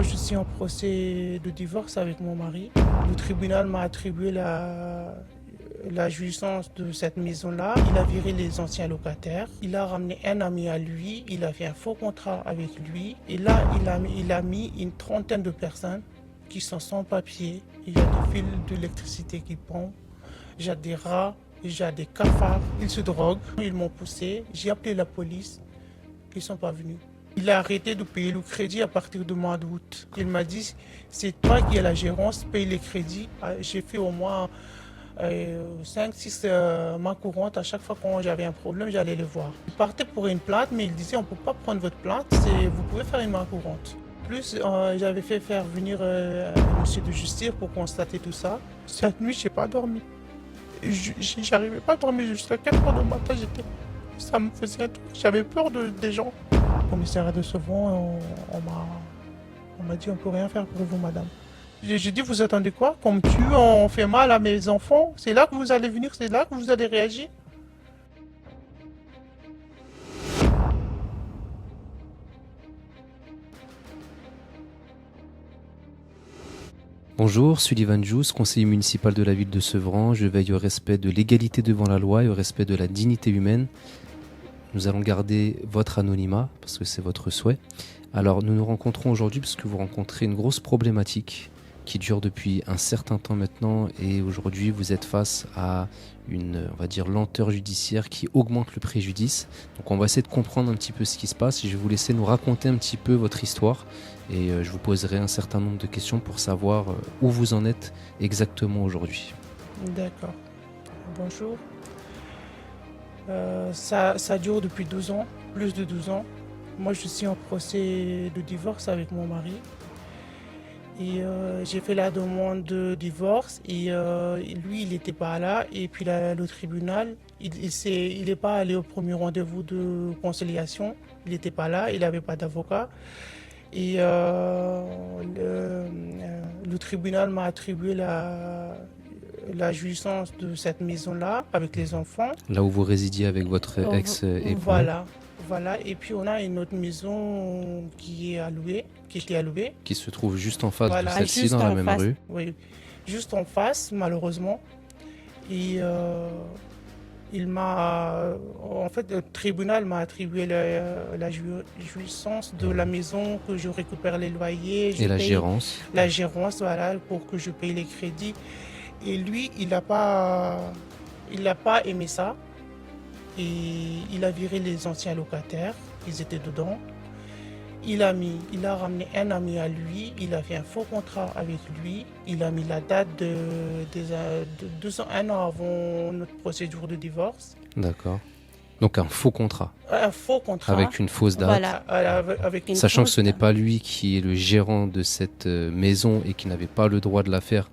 je suis en procès de divorce avec mon mari. Le tribunal m'a attribué la jouissance de cette maison-là. Il a viré les anciens locataires. Il a ramené un ami à lui. Il a fait un faux contrat avec lui. Et là, il a mis une trentaine de personnes qui sont sans papier. Il y a des fils d'électricité qui pendent. J'ai des rats, j'ai des cafards. Ils se droguent. Ils m'ont poussé. J'ai appelé la police. Ils ne sont pas venus. Il a arrêté de payer le crédit à partir du mois d'août. Il m'a dit, c'est toi qui as la gérance, paye les crédits. J'ai fait au moins 5-6 mains courantes. À chaque fois quand j'avais un problème, j'allais les voir. Il partait pour une plainte, mais il disait, on ne peut pas prendre votre plainte, vous pouvez faire une main courante. Plus, j'avais fait faire venir un monsieur de justice pour constater tout ça. Cette nuit, je n'ai pas dormi. J'arrivais pas à dormir jusqu'à 4 heures du matin. Ça me faisait un truc. J'avais peur des gens. Au commissariat de Sevran, on m'a dit on peut rien faire pour vous, madame. J'ai dit vous attendez quoi? Qu'on me tue, on fait mal à mes enfants? C'est là que vous allez venir, c'est là que vous allez réagir? Bonjour, Sullivan Jous, conseiller municipal de la ville de Sevran. Je veille au respect de l'égalité devant la loi et au respect de la dignité humaine. Nous allons garder votre anonymat parce que c'est votre souhait. Alors nous nous rencontrons aujourd'hui parce que vous rencontrez une grosse problématique qui dure depuis un certain temps maintenant et aujourd'hui vous êtes face à une, on va dire, lenteur judiciaire qui augmente le préjudice. Donc on va essayer de comprendre un petit peu ce qui se passe et je vais vous laisser nous raconter un petit peu votre histoire et je vous poserai un certain nombre de questions pour savoir où vous en êtes exactement aujourd'hui. D'accord. Bonjour. Ça dure depuis 12 ans, plus de 12 ans. Moi, je suis en procès de divorce avec mon mari. Et j'ai fait la demande de divorce et lui, il n'était pas là. Et puis le tribunal, il n'est pas allé au premier rendez-vous de conciliation. Il n'était pas là, il n'avait pas d'avocat. Et le tribunal m'a attribué la jouissance de cette maison-là avec les enfants. Là où vous résidiez avec votre ex-époux. Voilà. Et puis on a une autre maison qui était allouée. Qui se trouve juste en face de celle-ci, juste dans la en même face. rue. Oui, juste en face, malheureusement. Et le tribunal m'a attribué la jouissance de la maison, que je récupère les loyers. Et la gérance. La gérance, voilà, pour que je paye les crédits. Et lui, il n'a pas aimé ça. Et il a viré les anciens locataires, ils étaient dedans. Il a ramené un ami à lui, il a fait un faux contrat avec lui. Il a mis la date de 1 an avant notre procédure de divorce. D'accord. Donc un faux contrat. Un faux contrat. Avec une fausse date. Voilà, avec une Sachant que fausse ce n'est date. pas lui qui est le gérant de cette maison et qui n'avait pas le droit de la faire.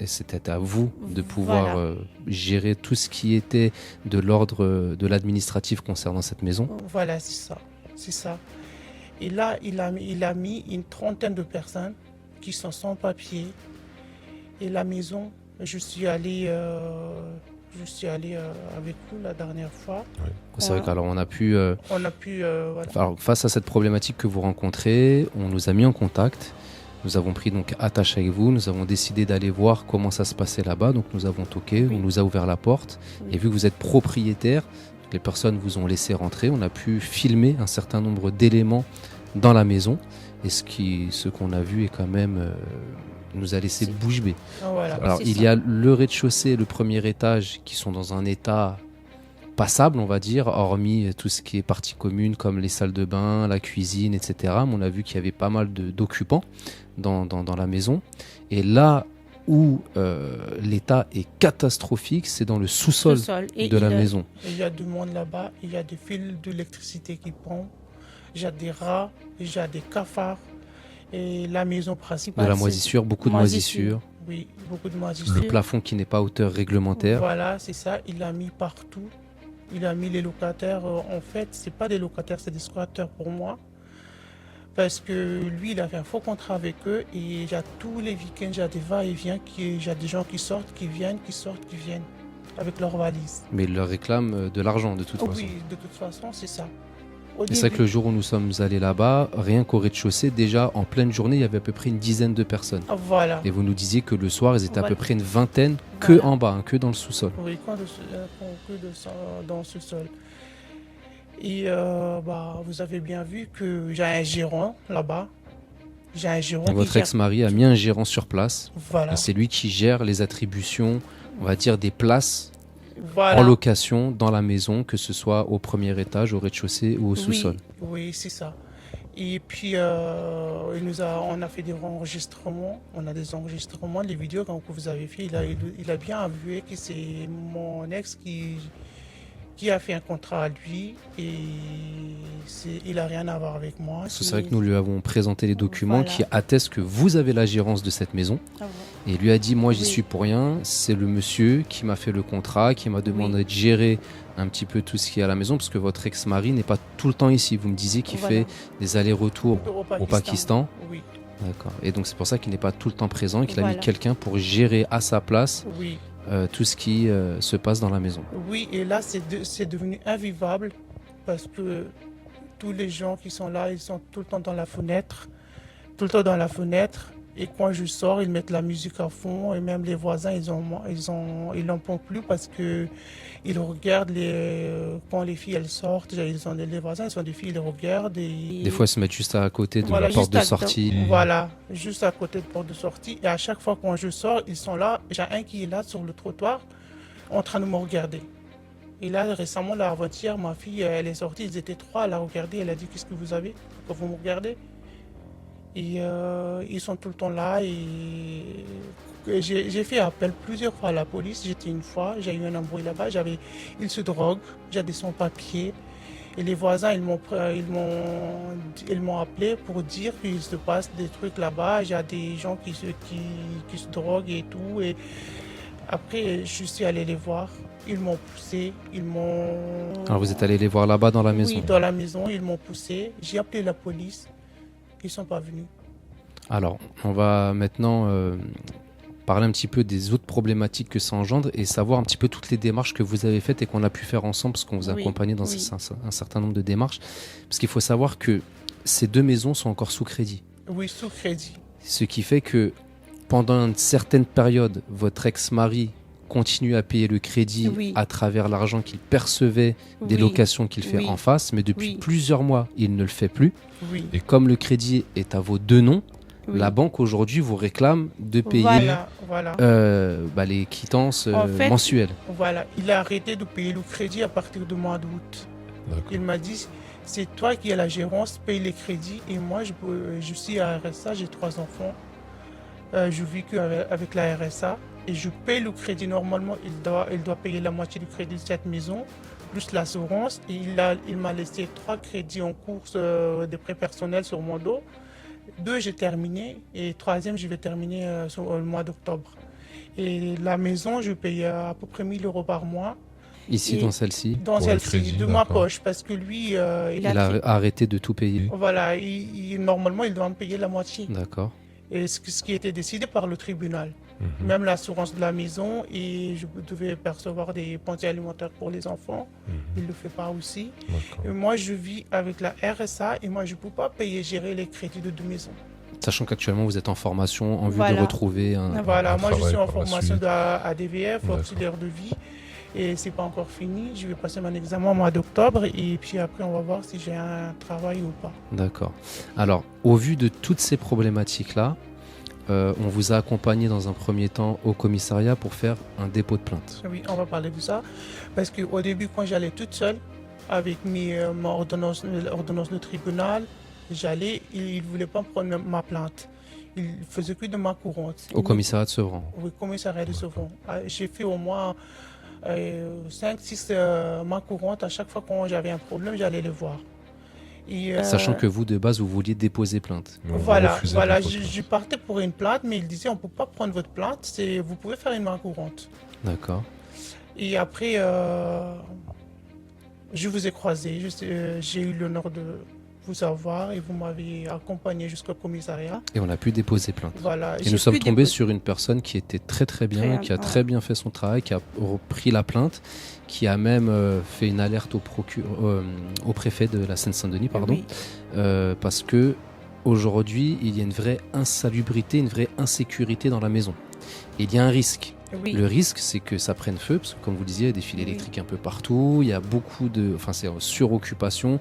Et c'était à vous de pouvoir gérer tout ce qui était de l'ordre de l'administratif concernant cette maison. Voilà, c'est ça. Et là, il a mis une trentaine de personnes qui sont sans papier. Et la maison, je suis allé avec vous la dernière fois. Oui. C'est vrai qu'alors on a pu... Voilà. Alors, face à cette problématique que vous rencontrez, on nous a mis en contact. Nous avons pris donc attache avec vous, nous avons décidé d'aller voir comment ça se passait là-bas, donc nous avons toqué, on nous a ouvert la porte, et vu que vous êtes propriétaire, les personnes vous ont laissé rentrer, on a pu filmer un certain nombre d'éléments dans la maison, et ce qu'on a vu est quand même nous a laissé bouche bée. Voilà, alors il y a le rez-de-chaussée et le premier étage qui sont dans un état passable, on va dire, hormis tout ce qui est partie commune comme les salles de bain, la cuisine, etc. Mais on a vu qu'il y avait pas mal d'occupants dans la maison. Et là où l'état est catastrophique, c'est dans le sous-sol de la maison. Il y a du monde là-bas, il y a des fils d'électricité qui pendent, il y a des rats, il y a des cafards. Et la maison principale... De la moisissure, beaucoup de moisissure. Oui, beaucoup de moisissure. Le plafond qui n'est pas à hauteur réglementaire. Voilà, c'est ça, il l'a mis partout. Il a mis les locataires, en fait, c'est pas des locataires, c'est des squatteurs pour moi. Parce que lui, il a fait un faux contrat avec eux et il y a tous les week-ends, il y a des va-et-vient, il y a des gens qui sortent, qui viennent, avec leurs valises. Mais il leur réclame de l'argent de toute façon. Oui, de toute façon, c'est ça. Au Et c'est vrai début, que le jour où nous sommes allés là-bas, rien qu'au rez-de-chaussée, déjà en pleine journée, il y avait à peu près une dizaine de personnes. voilà. Et vous nous disiez que le soir, ils étaient à peu Voilà. près une vingtaine, que Voilà. en bas, hein, que dans le sous-sol. Oui, dans ce sol. Et vous avez bien vu que j'ai un gérant là-bas. J'ai un gérant Donc qui votre gère. ex-mari a mis un gérant sur place. Voilà. Et c'est lui qui gère les attributions, on va dire, des places Voilà. en location dans la maison, que ce soit au premier étage, au rez-de-chaussée ou au sous-sol. Oui, c'est ça. Et puis, on a fait des enregistrements. On a des enregistrements, les vidéos que vous avez fait. Il a bien avoué que c'est mon ex qui a fait un contrat à lui. Et il n'a rien à voir avec moi. C'est vrai que nous lui avons présenté les documents Voilà. qui attestent que vous avez la gérance de cette maison. Ah bon. Et il lui a dit, moi j'y Oui. suis pour rien, c'est le monsieur qui m'a fait le contrat, qui m'a demandé de gérer un petit peu tout ce qui est à la maison, parce que votre ex-mari n'est pas tout le temps ici. Vous me disiez qu'il Voilà. fait des allers-retours au Pakistan. Oui, D'accord. Et donc c'est pour ça qu'il n'est pas tout le temps présent et qu'il a Voilà. mis quelqu'un pour gérer à sa place oui. tout ce qui se passe dans la maison. Oui, et là, c'est devenu invivable parce que tous les gens qui sont là, ils sont tout le temps dans la fenêtre, tout le temps dans la fenêtre. Et quand je sors, ils mettent la musique à fond. Et même les voisins, ils n'en peuvent plus parce que ils regardent quand les filles elles sortent. Les voisins, ils sont des filles, ils les regardent. Et, Des fois, ils se mettent juste à côté de Voilà, la porte juste de à- sortie. voilà, juste à côté de porte de sortie. Et à chaque fois quand je sors, ils sont là. J'ai un qui est là sur le trottoir en train de me regarder. Et là, récemment, là, avant-hier, ma fille, elle est sortie, ils étaient trois, elle a regardé, elle a dit, qu'est-ce que vous avez? Pourquoi vous me regardez? Et ils sont tout le temps là. Et j'ai fait appel plusieurs fois à la police. J'étais une fois, j'ai eu un embrouille là-bas. Ils se droguent, j'ai des sans-papiers. Et les voisins, ils m'ont appelé pour dire qu'il se passe des trucs là-bas. Il y a des gens qui se droguent et tout. Et après, je suis allé les voir. Ils m'ont poussé. Alors vous êtes allé les voir là-bas dans la maison. Oui, dans la maison, ils m'ont poussé. J'ai appelé la police. Ils ne sont pas venus. Alors, on va maintenant parler un petit peu des autres problématiques que ça engendre et savoir un petit peu toutes les démarches que vous avez faites et qu'on a pu faire ensemble parce qu'on vous a Oui, accompagné dans oui. un certain nombre de démarches. Parce qu'il faut savoir que ces deux maisons sont encore sous crédit. Oui, sous crédit. Ce qui fait que pendant une certaine période, votre ex-mari continue à payer le crédit Oui. à travers l'argent qu'il percevait des Oui. locations qu'il fait Oui. en face, mais depuis Oui. plusieurs mois, il ne le fait plus. Oui. Et comme le crédit est à vos deux noms, Oui. la banque aujourd'hui vous réclame de payer Voilà. les quittances En fait- mensuelles. Voilà. Il a arrêté de payer le crédit à partir du mois d'août. D'accord. Il m'a dit, c'est toi qui as la gérance, paye les crédits. Et moi, je suis à RSA, j'ai 3 enfants. Je vis qu'avec la RSA. Et je paye le crédit. Normalement, il doit payer la moitié du crédit de cette maison, plus l'assurance. Et il m'a laissé 3 crédits en course de prêts personnels sur mon dos. 2, j'ai terminé. Et 3e, je vais terminer sur le mois d'octobre. Et la maison, je paye à peu près 1 000 € par mois. Ici, Et- dans celle-ci, Dans Pour le celle-ci, crédit, de ma d'accord. poche. Parce que lui, Il il a a arrêté de tout payer. voilà, normalement, il doit me payer la moitié. D'accord. Et ce qui était décidé par le tribunal. Mhm. Même l'assurance de la maison, et je devais percevoir des pensions alimentaires pour les enfants. Mhm. Il ne le fait pas aussi. D'accord. Et moi, je vis avec la RSA et moi, je ne peux pas payer, gérer les crédits de 2 maisons. Sachant qu'actuellement, vous êtes en formation en vue de Voilà. retrouver un... Voilà, moi, je travail suis en par la formation suite. à DVF, D'accord. auxiliaire de vie. Et c'est pas encore fini. Je vais passer mon examen au mois d'octobre. Et puis après, on va voir si j'ai un travail ou pas. D'accord. Alors, au vu de toutes ces problématiques-là, on vous a accompagné dans un premier temps au commissariat pour faire un dépôt de plainte. Oui, on va parler de ça. Parce qu'au début, quand j'allais toute seule, avec ma ordonnance de tribunal, il ne voulait pas prendre ma plainte. Il faisait que de ma courante. Au commissariat de Sevran. Oui, commissariat de Sevran. J'ai fait au moins 5-6 mains courantes. À chaque fois quand j'avais un problème, j'allais les voir. Et, Sachant que vous, de base, vous vouliez déposer plainte. Mais on voilà, refusait voilà, de votre- je partais pour une plainte, mais il disait on ne peut pas prendre votre plainte, vous pouvez faire une main courante. D'accord. Et après, je vous ai croisé, j'ai eu l'honneur de vous avoir et vous m'avez accompagné jusqu'au commissariat. Et on a pu déposer plainte. Voilà. Et nous sommes tombés sur une personne qui était très très bien, qui a très bien fait son travail, qui a repris la plainte, qui a même fait une alerte au préfet de la Seine-Saint-Denis, Oui. Parce que aujourd'hui, il y a une vraie insalubrité, une vraie insécurité dans la maison. Et il y a un risque. Oui. Le risque, c'est que ça prenne feu, parce que comme vous disiez, il y a des fils électriques un peu partout, il y a c'est en suroccupation,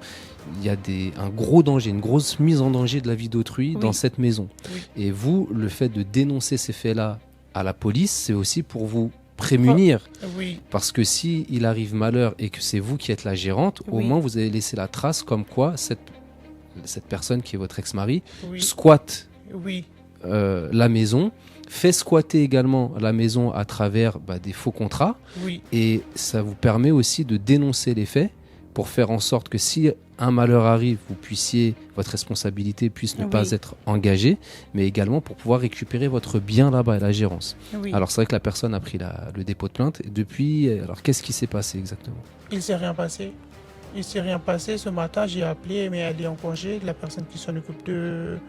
il y a un gros danger, une grosse mise en danger de la vie d'autrui dans cette maison. Oui. Et vous, le fait de dénoncer ces faits-là à la police, c'est aussi pour vous prémunir. Oui. Parce que si il arrive malheur et que c'est vous qui êtes la gérante, au moins vous avez laissé la trace comme quoi cette personne qui est votre ex-mari squatte la maison, fait squatter également la maison à travers des faux contrats. Oui. Et ça vous permet aussi de dénoncer les faits pour faire en sorte que si un malheur arrive, votre responsabilité puisse ne pas être engagée, mais également pour pouvoir récupérer votre bien là-bas et la gérance. Oui. Alors c'est vrai que la personne a pris le dépôt de plainte. Et depuis, alors qu'est-ce qui s'est passé exactement ? Il ne s'est rien passé. Il ne s'est rien passé. Ce matin, j'ai appelé, mais elle est en congé, la personne qui s'en occupe de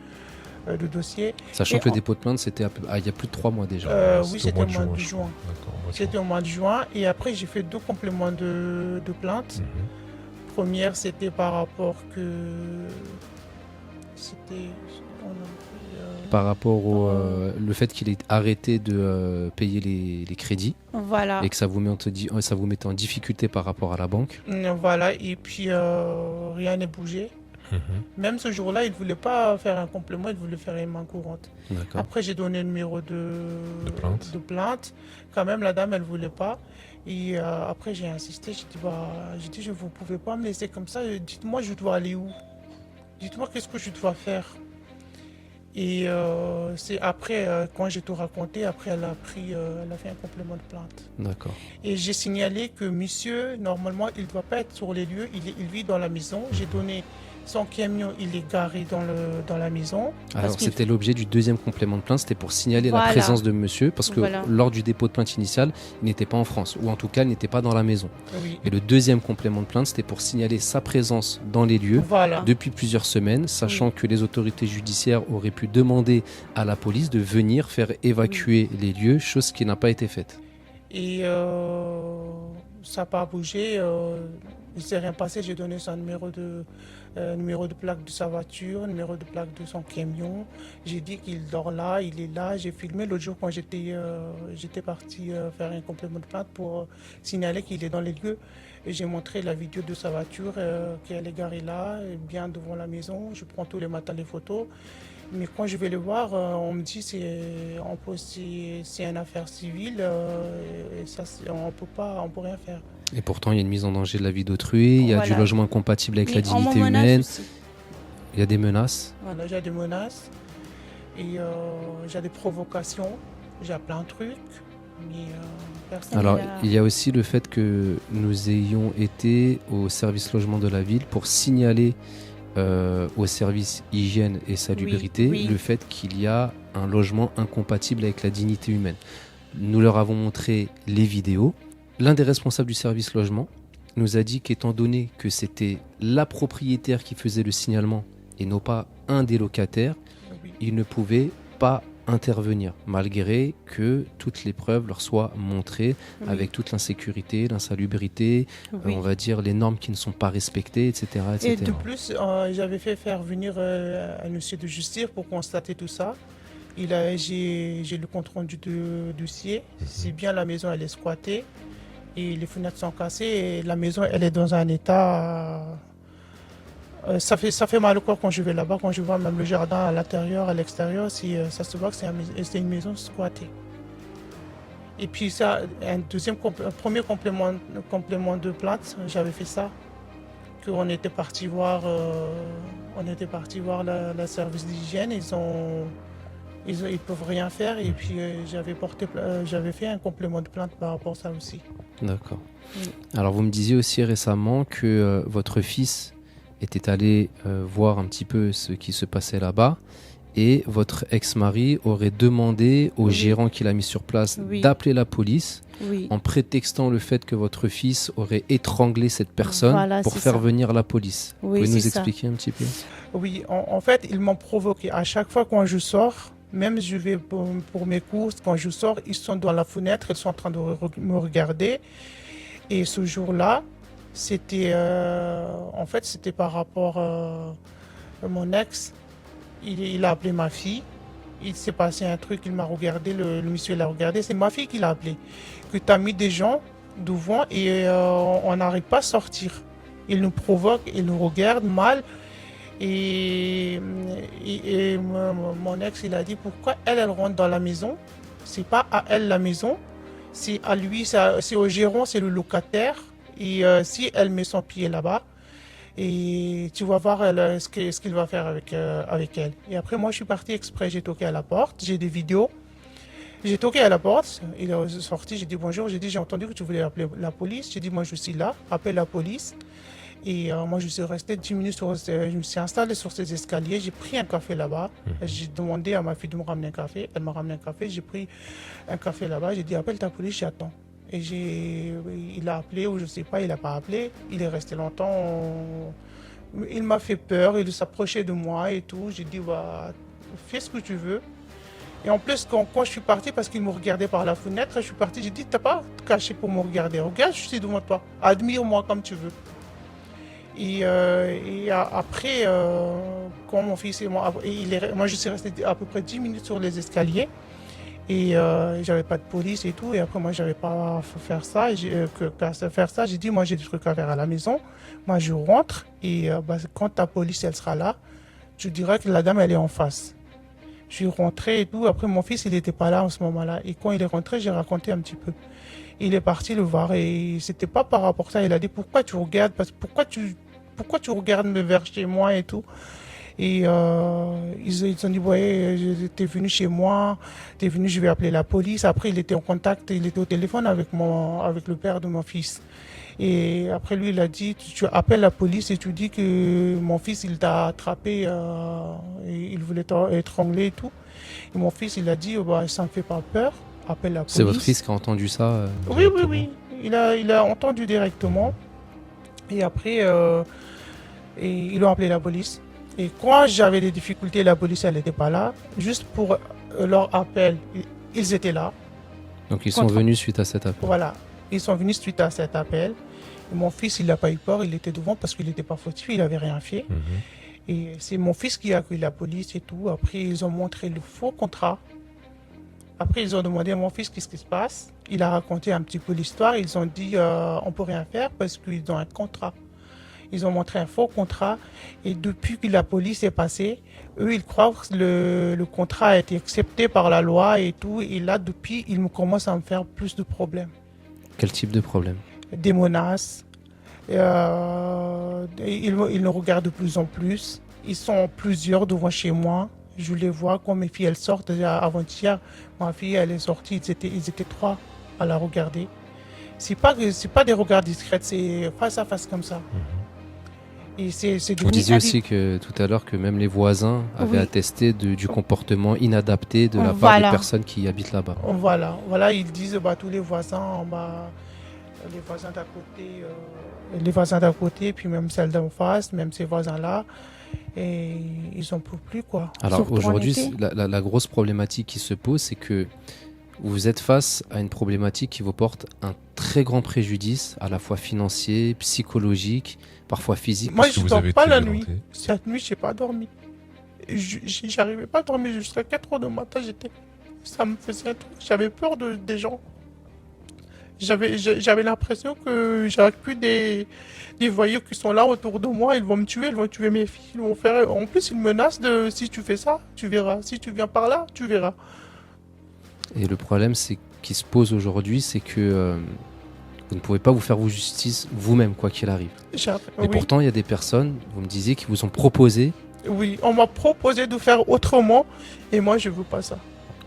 dossier. Sachant que le dépôt de plainte, c'était il y a plus de 3 mois déjà. Oui, c'était au mois de juin. C'était au mois de juin. Et après, j'ai fait 2 compléments de plainte. Première, c'était par rapport par rapport au le fait qu'il ait arrêté de payer les crédits. Voilà. Et que ça vous mettait en difficulté par rapport à la banque. Voilà. Et puis, rien n'est bougé. Même ce jour-là, il ne voulait pas faire un complément, il voulait faire une main courante. D'accord. Après, j'ai donné le numéro de plainte. Quand même, la dame, elle ne voulait pas. Et après, j'ai insisté. J'ai dit, vous ne pouvez pas me laisser comme ça. Dites-moi, je dois aller où? Dites-moi, qu'est-ce que je dois faire? Et c'est après, quand j'ai tout raconté, après, elle a fait un complément de plainte. D'accord. Et j'ai signalé que monsieur, normalement, il ne doit pas être sur les lieux. Il vit dans la maison. J'ai donné son camion, il est garé dans la maison. Alors c'était l'objet du deuxième complément de plainte, c'était pour signaler la présence de monsieur, parce que lors du dépôt de plainte initial, il n'était pas en France, ou en tout cas il n'était pas dans la maison. Oui. Et le deuxième complément de plainte, c'était pour signaler sa présence dans les lieux depuis plusieurs semaines, sachant que les autorités judiciaires auraient pu demander à la police de venir faire évacuer les lieux, chose qui n'a pas été faite. Et ça n'a pas bougé, il ne s'est rien passé, j'ai donné son numéro de plaque de sa voiture, numéro de plaque de son camion. J'ai dit qu'il dort là, il est là. J'ai filmé l'autre jour quand j'étais parti faire un complément de plainte pour signaler qu'il est dans les lieux. Et j'ai montré la vidéo de sa voiture, qu'elle est garée là, bien devant la maison. Je prends tous les matins les photos. Mais quand je vais le voir, on me dit c'est une affaire civile, et ça, on peut rien faire. Et pourtant, il y a une mise en danger de la vie d'autrui, il y a du logement incompatible avec la dignité humaine, il y a des menaces. Voilà, j'ai des menaces, et j'ai des provocations, j'ai plein de trucs, mais personne. Alors, il y a aussi le fait que nous ayons été au service logement de la ville pour signaler au service hygiène et salubrité le fait qu'il y a un logement incompatible avec la dignité humaine. Nous leur avons montré les vidéos. L'un des responsables du service logement nous a dit qu'étant donné que c'était la propriétaire qui faisait le signalement et non pas un des locataires, il ne pouvait pas intervenir, malgré que toutes les preuves leur soient montrées avec toute l'insécurité, l'insalubrité, on va dire les normes qui ne sont pas respectées, etc. etc. Et de plus, j'avais fait faire venir un huissier de justice pour constater tout ça. J'ai le compte rendu du dossier. C'est bien, la maison elle est squattée et les fenêtres sont cassées et la maison elle est dans un état... ça fait mal au corps quand je vais là-bas, quand je vois même le jardin à l'intérieur, à l'extérieur, ça se voit que c'est une maison squattée. Et puis ça, un premier complément de plainte, j'avais fait ça, qu'on était parti voir, la service d'hygiène, ils peuvent rien faire et puis j'avais fait un complément de plainte par rapport à ça aussi. D'accord. Alors vous me disiez aussi récemment que votre fils était allé voir un petit peu ce qui se passait là-bas Et votre ex-mari aurait demandé au gérant qui l'a mis sur place d'appeler la police en prétextant le fait que votre fils aurait étranglé cette personne pour faire venir la police. Vous pouvez nous expliquer un petit peu? Oui, en fait, ils m'ont provoqué. À chaque fois quand je sors, même je vais pour mes courses, quand je sors, ils sont dans la fenêtre, ils sont en train de me regarder. Et ce jour-là, c'était en fait, c'était par rapport à mon ex. Il a appelé ma fille. Il s'est passé un truc, il m'a regardé, le monsieur l'a regardé. C'est ma fille qui l'a appelé. Que tu as mis des gens devant et on n'arrive pas à sortir. Il nous provoque, il nous regarde mal. Et mon ex, il a dit pourquoi elle rentre dans la maison. C'est pas à elle la maison, c'est à lui, c'est au gérant, c'est le locataire. Et si elle met son pied là-bas, et tu vas voir ce qu'il va faire avec elle. Et après, moi, je suis partie exprès, j'ai toqué à la porte, j'ai des vidéos. J'ai toqué à la porte, il est sorti, j'ai dit bonjour, j'ai entendu que tu voulais appeler la police. J'ai dit moi je suis là, appelle la police. Et moi je suis resté 10 minutes, je me suis installé sur ces escaliers, j'ai pris un café là-bas. J'ai demandé à ma fille de me ramener un café, elle m'a ramené un café, j'ai pris un café là-bas, j'ai dit appelle ta police, j'attends. Et il a appelé ou je sais pas, il n'a pas appelé, il est resté longtemps. Il m'a fait peur, il s'approchait de moi et tout. J'ai dit bah, fais ce que tu veux. Et en plus, quand je suis partie, parce qu'il me regardait par la fenêtre, je suis partie, j'ai dit, t'as pas caché pour me regarder. Regarde, je suis devant toi. Admire-moi comme tu veux. Et après, quand mon fils et moi, moi je suis resté à peu près 10 minutes sur les escaliers. Et j'avais pas de police et tout. Et après, moi, j'avais pas faire ça. J'ai dit, moi, j'ai des trucs à faire à la maison. Moi, je rentre. Et quand ta police, elle sera là, je dirais que la dame, elle est en face. Je suis rentré et tout. Après, mon fils, il n'était pas là en ce moment-là. Et quand il est rentré, j'ai raconté un petit peu. Il est parti le voir et c'était pas par rapport à ça. Il a dit, pourquoi tu regardes? Pourquoi tu regardes me vers chez moi et tout? Et ils ont dit, ouais, t'es venu chez moi, t'es venu, je vais appeler la police. Après, il était en contact, il était au téléphone avec le père de mon fils. Et après, lui, il a dit, tu appelles la police et tu dis que mon fils, il t'a attrapé, et il voulait t'étrangler et tout. Et mon fils, il a dit, bah, ça ne me fait pas peur, appelle la police. C'est votre fils qui a entendu ça Oui. Il a entendu directement. Et après, ils ont appelé la police. Et quand j'avais des difficultés, la police, elle n'était pas là. Juste pour leur appel, ils étaient là. Donc ils sont venus suite à cet appel. Voilà, ils sont venus suite à cet appel. Et mon fils, il n'a pas eu peur, il était devant parce qu'il n'était pas fautif, il n'avait rien fait. Et c'est mon fils qui a accueilli la police et tout. Après, ils ont montré le faux contrat. Après, ils ont demandé à mon fils qu'est-ce qui se passe. Il a raconté un petit peu l'histoire. Ils ont dit on ne peut rien faire parce qu'ils ont un contrat. Ils ont montré un faux contrat. Et depuis que la police est passée, eux, ils croient que le contrat a été accepté par la loi et tout. Et là, depuis, ils commencent à me faire plus de problèmes. Quel type de problème? Des menaces. Ils nous regardent de plus en plus. Ils sont plusieurs devant chez moi. Je les vois quand mes filles elles sortent. Avant-hier, ma fille elle est sortie. Ils étaient 3 à la regarder. C'est pas des regards discrets, c'est face à face comme ça. Et vous disiez aussi que tout à l'heure que même les voisins avaient attesté du comportement inadapté de la part des personnes qui habitent là-bas. Voilà, ils disent tous les voisins, les voisins d'à côté, puis même celles d'en face, même ces voisins-là, et ils n'en peuvent plus quoi. Alors aujourd'hui, la grosse problématique qui se pose, c'est que vous êtes face à une problématique qui vous porte un très grand préjudice, à la fois financier, psychologique, parfois physique. Moi, je ne dors pas la nuit. Cette nuit, je n'ai pas dormi. J'arrivais pas à dormir jusqu'à 4 heures du matin. Ça me faisait un truc. J'avais peur des gens. J'avais l'impression que j'avais plus des voyous qui sont là autour de moi. Ils vont me tuer, ils vont tuer mes filles. Ils vont faire... En plus, ils me menacent de si tu fais ça, tu verras. Si tu viens par là, tu verras. Et le problème qui se pose aujourd'hui, c'est que vous ne pouvez pas vous faire vos justice vous-même, quoi qu'il arrive. Et pourtant, il y a des personnes, vous me disiez, qui vous ont proposé. Oui, on m'a proposé de faire autrement, et moi, je ne veux pas ça.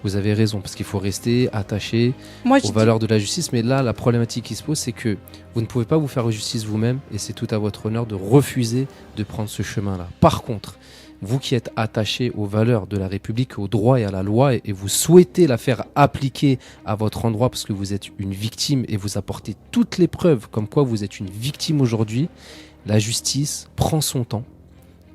Vous avez raison, parce qu'il faut rester attaché aux valeurs de la justice. Mais là, la problématique qui se pose, c'est que vous ne pouvez pas vous faire justice vous-même, et c'est tout à votre honneur de refuser de prendre ce chemin-là. Par contre, vous qui êtes attaché aux valeurs de la République, au droit et à la loi, et vous souhaitez la faire appliquer à votre endroit parce que vous êtes une victime et vous apportez toutes les preuves comme quoi vous êtes une victime aujourd'hui, la justice prend son temps,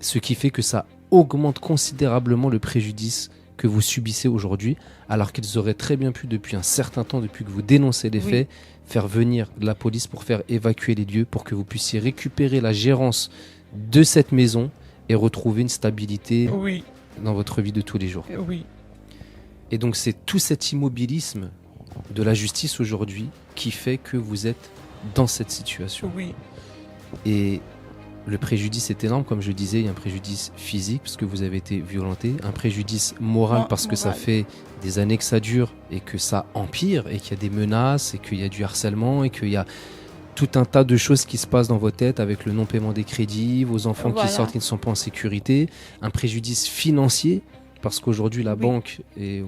ce qui fait que ça augmente considérablement le préjudice que vous subissez aujourd'hui, alors qu'ils auraient très bien pu, depuis un certain temps, depuis que vous dénoncez les faits, faire venir la police pour faire évacuer les lieux, pour que vous puissiez récupérer la gérance de cette maison et retrouver une stabilité dans votre vie de tous les jours. Et donc c'est tout cet immobilisme de la justice aujourd'hui qui fait que vous êtes dans cette situation. Et le préjudice est énorme, comme je disais, il y a un préjudice physique parce que vous avez été violenté, un préjudice moral parce que ça fait des années que ça dure et que ça empire et qu'il y a des menaces et qu'il y a du harcèlement et qu'il y a tout un tas de choses qui se passent dans vos têtes avec le non-paiement des crédits, vos enfants qui sortent qui ne sont pas en sécurité, un préjudice financier parce qu'aujourd'hui la banque et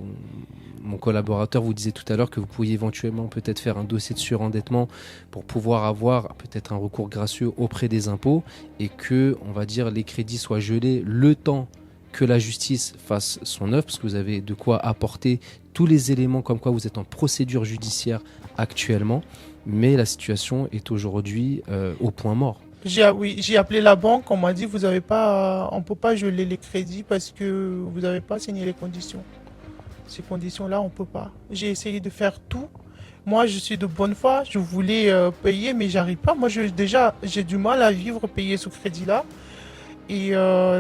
mon collaborateur vous disait tout à l'heure que vous pouviez éventuellement peut-être faire un dossier de surendettement pour pouvoir avoir peut-être un recours gracieux auprès des impôts et que, on va dire, les crédits soient gelés le temps que la justice fasse son œuvre parce que vous avez de quoi apporter tous les éléments comme quoi vous êtes en procédure judiciaire actuellement. Mais la situation est aujourd'hui au point mort. J'ai appelé la banque, on m'a dit on ne peut pas geler les crédits parce que vous n'avez pas signé les conditions. Ces conditions-là, on ne peut pas. J'ai essayé de faire tout. Moi, je suis de bonne foi, je voulais payer, mais j'arrive pas. Moi, j'ai du mal à vivre payer ce crédit-là. Et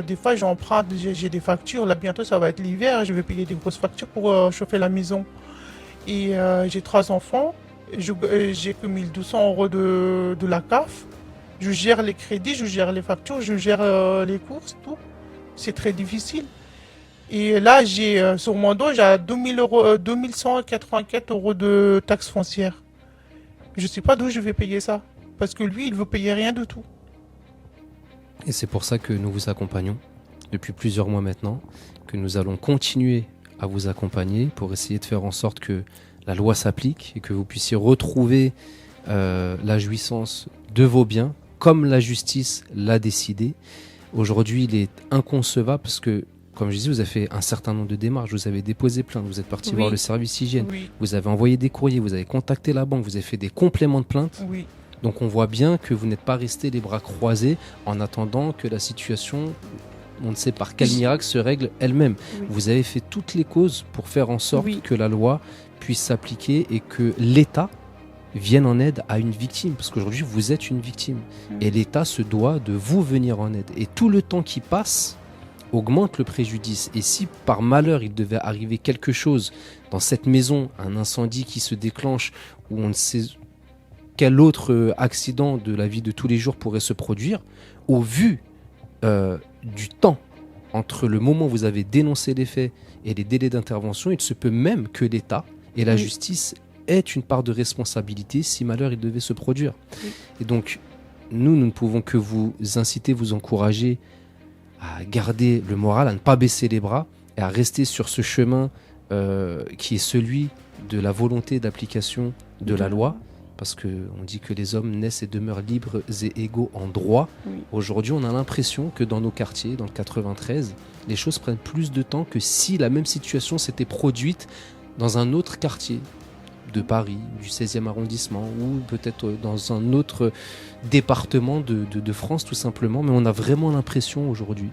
des fois, j'emprunte, j'ai des factures. Là, bientôt, ça va être l'hiver, je vais payer des grosses factures pour chauffer la maison. Et j'ai 3 enfants. J'ai que 1 200 € de la CAF. Je gère les crédits, je gère les factures, je gère les courses, tout. C'est très difficile. Et là, j'ai sur mon dos, j'ai 2184 € de taxes foncières. Je ne sais pas d'où je vais payer ça. Parce que lui, il ne veut payer rien du tout. Et c'est pour ça que nous vous accompagnons depuis plusieurs mois maintenant, que nous allons continuer à vous accompagner pour essayer de faire en sorte que la loi s'applique et que vous puissiez retrouver la jouissance de vos biens comme la justice l'a décidé. Aujourd'hui, il est inconcevable parce que, comme je disais, vous avez fait un certain nombre de démarches, vous avez déposé plainte, vous êtes parti voir le service hygiène, vous avez envoyé des courriers, vous avez contacté la banque, vous avez fait des compléments de plainte. Donc on voit bien que vous n'êtes pas resté les bras croisés en attendant que la situation, on ne sait par quel miracle, se règle elle-même. Vous avez fait toutes les causes pour faire en sorte que la loi puisse s'appliquer et que l'État vienne en aide à une victime. Parce qu'aujourd'hui, vous êtes une victime. Et l'État se doit de vous venir en aide. Et tout le temps qui passe augmente le préjudice. Et si par malheur, il devait arriver quelque chose dans cette maison, un incendie qui se déclenche, ou on ne sait quel autre accident de la vie de tous les jours pourrait se produire, au vu du temps entre le moment où vous avez dénoncé les faits et les délais d'intervention, il se peut même que l'État et la justice aient une part de responsabilité si malheur il devait se produire. Et donc, nous ne pouvons que vous inciter, vous encourager à garder le moral, à ne pas baisser les bras et à rester sur ce chemin qui est celui de la volonté d'application de la loi. Parce qu'on dit que les hommes naissent et demeurent libres et égaux en droit. Aujourd'hui, on a l'impression que dans nos quartiers, dans le 93, les choses prennent plus de temps que si la même situation s'était produite dans un autre quartier de Paris, du 16e arrondissement, ou peut-être dans un autre département de France, tout simplement. Mais on a vraiment l'impression aujourd'hui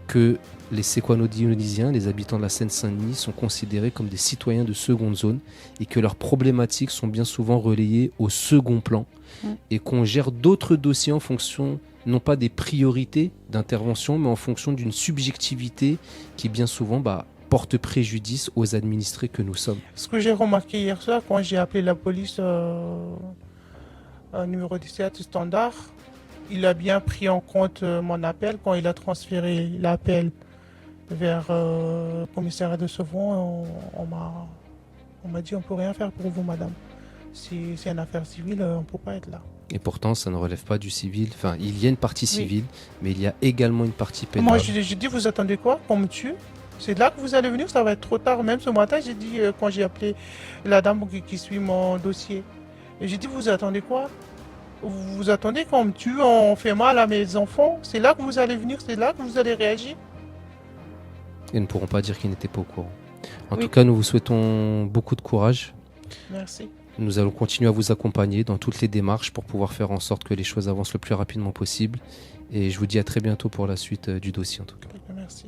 que les Séquano-Dionysiens, les habitants de la Seine-Saint-Denis, sont considérés comme des citoyens de seconde zone et que leurs problématiques sont bien souvent relayées au second plan et qu'on gère d'autres dossiers en fonction, non pas des priorités d'intervention, mais en fonction d'une subjectivité qui bien souvent porte préjudice aux administrés que nous sommes. Ce que j'ai remarqué hier soir, quand j'ai appelé la police numéro 17 standard, il a bien pris en compte mon appel quand il a transféré l'appel vers le commissariat de Sevron. On m'a dit on ne peut rien faire pour vous, madame. Si c'est une affaire civile, on ne peut pas être là. Et pourtant, ça ne relève pas du civil. Enfin, il y a une partie civile, mais il y a également une partie pénale. Moi, je dis, vous attendez quoi qu'on me tue? C'est là que vous allez venir, ça va être trop tard. Même ce matin, j'ai dit, quand j'ai appelé la dame qui suit mon dossier, et j'ai dit, vous attendez quoi? Vous attendez qu'on me tue, on fait mal à mes enfants? C'est là que vous allez venir, c'est là que vous allez réagir? Ils ne pourront pas dire qu'ils n'étaient pas au courant. En Oui. tout cas, nous vous souhaitons beaucoup de courage. Merci. Nous allons continuer à vous accompagner dans toutes les démarches pour pouvoir faire en sorte que les choses avancent le plus rapidement possible. Et je vous dis à très bientôt pour la suite du dossier en tout cas. Merci.